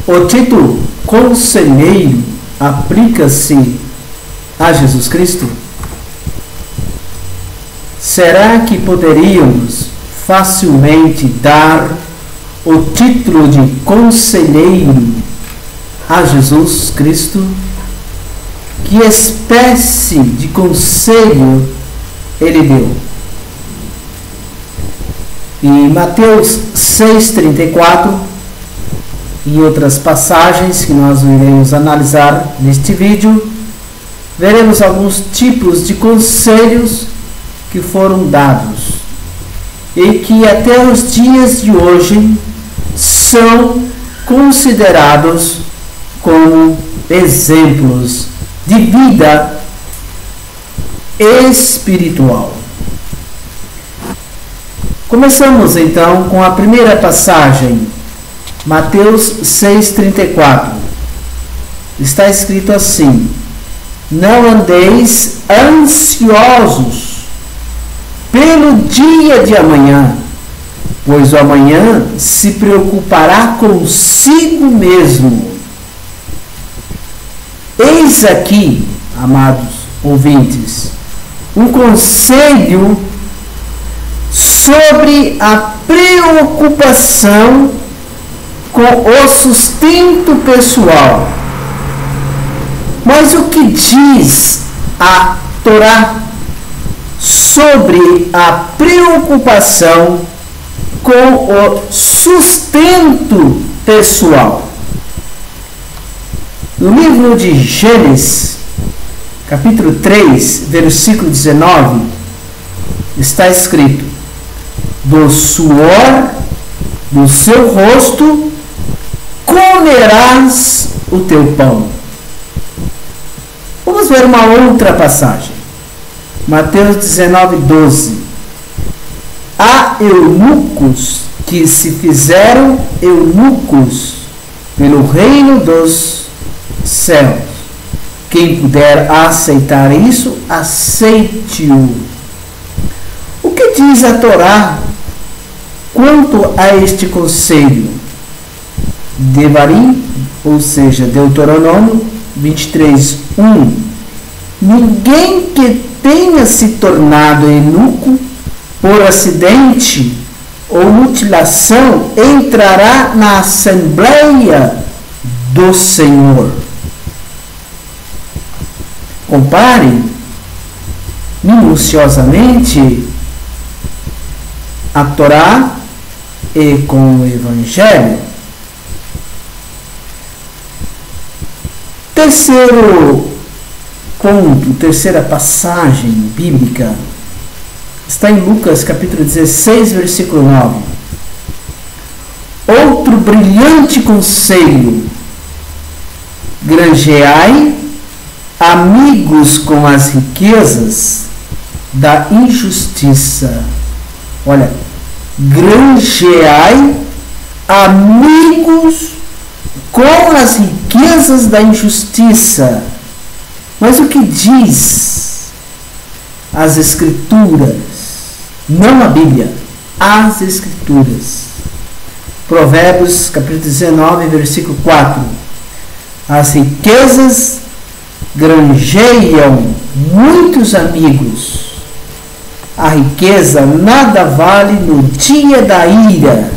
O título Conselheiro aplica-se a Jesus Cristo? Será que poderíamos facilmente dar o título de Conselheiro a Jesus Cristo? Que espécie de conselho ele deu? Em Mateus 6,34 e outras passagens que nós iremos analisar neste vídeo, veremos alguns tipos de conselhos que foram dados e que até os dias de hoje são considerados como exemplos de vida espiritual. Começamos então com a primeira passagem, Mateus 6,34. Está escrito assim: não andeis ansiosos pelo dia de amanhã, pois o amanhã se preocupará consigo mesmo. Eis aqui, amados ouvintes, um conselho sobre a preocupação com o sustento pessoal. Mas o que diz a Torá sobre a preocupação com o sustento pessoal? No livro de Gênesis, capítulo 3, versículo 19, está escrito: do suor do seu rosto comerás o teu pão. Vamos ver uma outra passagem. Mateus 19:12. Há eunucos que se fizeram eunucos pelo reino dos céus. Quem puder aceitar isso, aceite-o. O que diz a Torá quanto a este conselho? Devarim, ou seja, Deuteronômio 23:1. Ninguém que tenha se tornado eunuco por acidente ou mutilação entrará na Assembleia do Senhor. Compare minuciosamente a Torá e com o Evangelho. Terceiro ponto, terceira passagem bíblica, está em Lucas capítulo 16, versículo 9. Outro brilhante conselho: granjeai amigos com as riquezas da injustiça. Olha, granjeai amigos com as riquezas da injustiça. Mas o que diz as Escrituras? Não a Bíblia, as Escrituras. Provérbios capítulo 19, versículo 4. As riquezas granjeiam muitos amigos. A riqueza nada vale no dia da ira.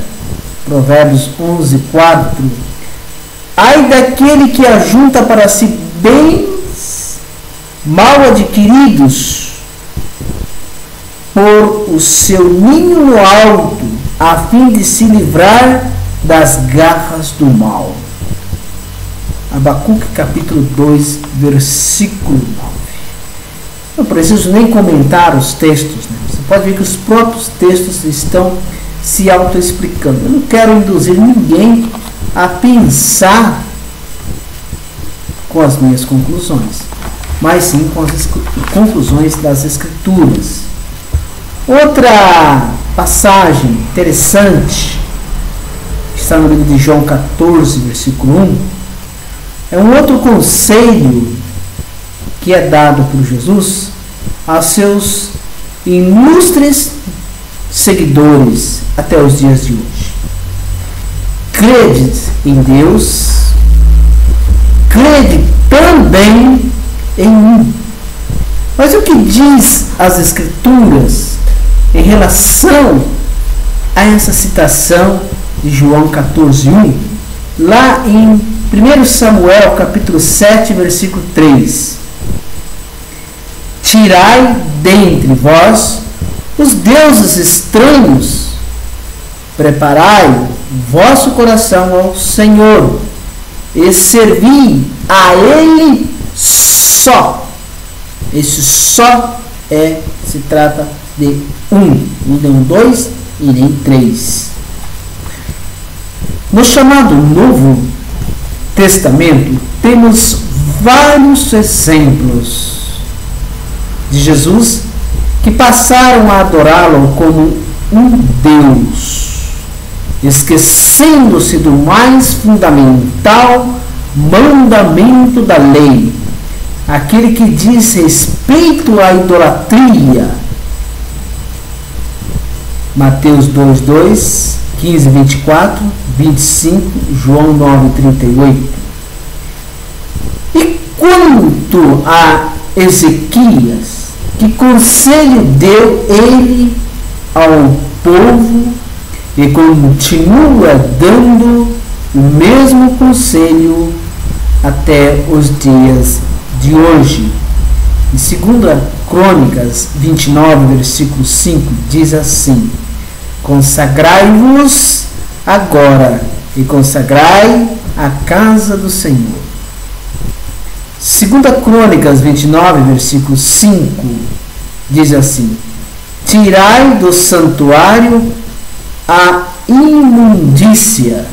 Provérbios 11, 4. Ai daquele que ajunta para si bens mal adquiridos por o seu ninho no alto, a fim de se livrar das garras do mal. Abacuque capítulo 2, versículo 9. Não preciso nem comentar os textos, né? Você pode ver que os próprios textos estão se autoexplicando. Eu não quero induzir ninguém a pensar com as minhas conclusões, mas sim com as conclusões das Escrituras. Outra passagem interessante, está no livro de João 14, versículo 1, é um outro conselho que é dado por Jesus a seus ilustres seguidores até os dias de hoje. credes em Deus, crede também em mim. Mas o que diz as Escrituras em relação a essa citação de João 14:1? Lá em 1 Samuel capítulo 7, versículo 3. Tirai dentre vós os deuses estranhos, preparai o vosso coração ao Senhor, e servi a Ele só. Esse só se trata de nem dois e nem três. No chamado Novo Testamento, temos vários exemplos de Jesus que passaram a adorá-lo como um Deus, esquecendo-se do mais fundamental mandamento da lei, aquele que diz respeito à idolatria. Mateus 2:2, 15, 24, 25, João 9:38. E quanto a Ezequias, que conselho deu ele ao povo e continua dando o mesmo conselho até os dias de hoje. Em 2 Crônicas 29, versículo 5, diz assim: consagrai-vos agora e consagrai a casa do Senhor. 2 Crônicas 29, versículo 5, diz assim: tirai do santuário a imundícia.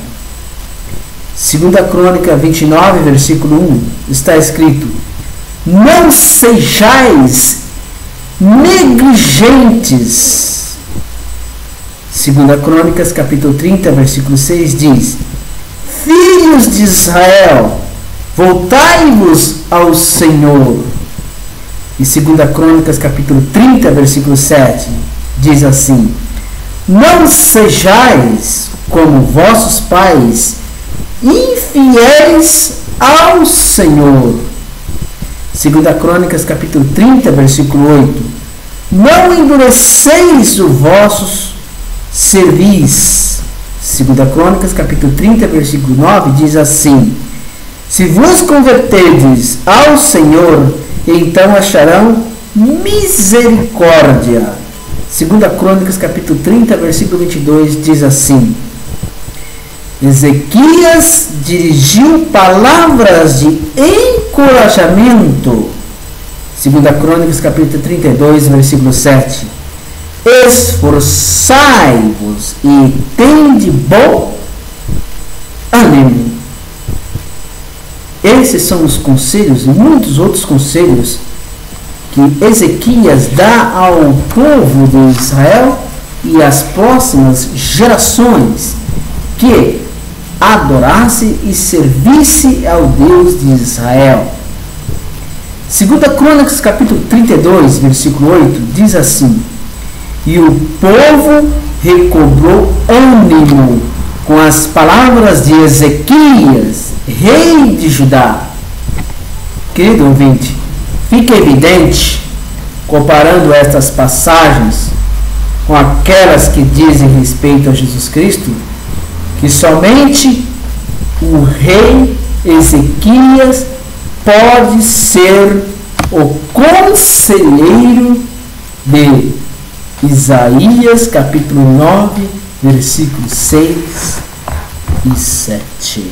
2 Crônica 29, versículo 1, está escrito: não sejais negligentes. 2 Crônicas capítulo 30, versículo 6 diz: filhos de Israel, voltai-vos ao Senhor. E 2 Crônicas capítulo 30, versículo 7 diz assim: não sejais como vossos pais, infiéis ao Senhor. 2 Crônicas capítulo 30, versículo 8: não endureceis o vosso cerviz. 2 Crônicas capítulo 30, versículo 9 diz assim: se vos converterdes ao Senhor, então acharão misericórdia. 2 Crônicas capítulo 30, versículo 22 diz assim: Ezequias dirigiu palavras de encorajamento. 2 Crônicas capítulo 32, versículo 7. Esforçai-vos e tende bom ânimo. Esses são os conselhos e muitos outros conselhos que Ezequias dá ao povo de Israel e às próximas gerações, que adorasse e servisse ao Deus de Israel. 2 Crônicas capítulo 32, versículo 8, diz assim: e o povo recobrou ânimo com as palavras de Ezequias, rei de Judá. Querido ouvinte, fica evidente, comparando estas passagens com aquelas que dizem respeito a Jesus Cristo, que somente o rei Ezequias pode ser o conselheiro de Isaías capítulo 9, versículos 6 e 7.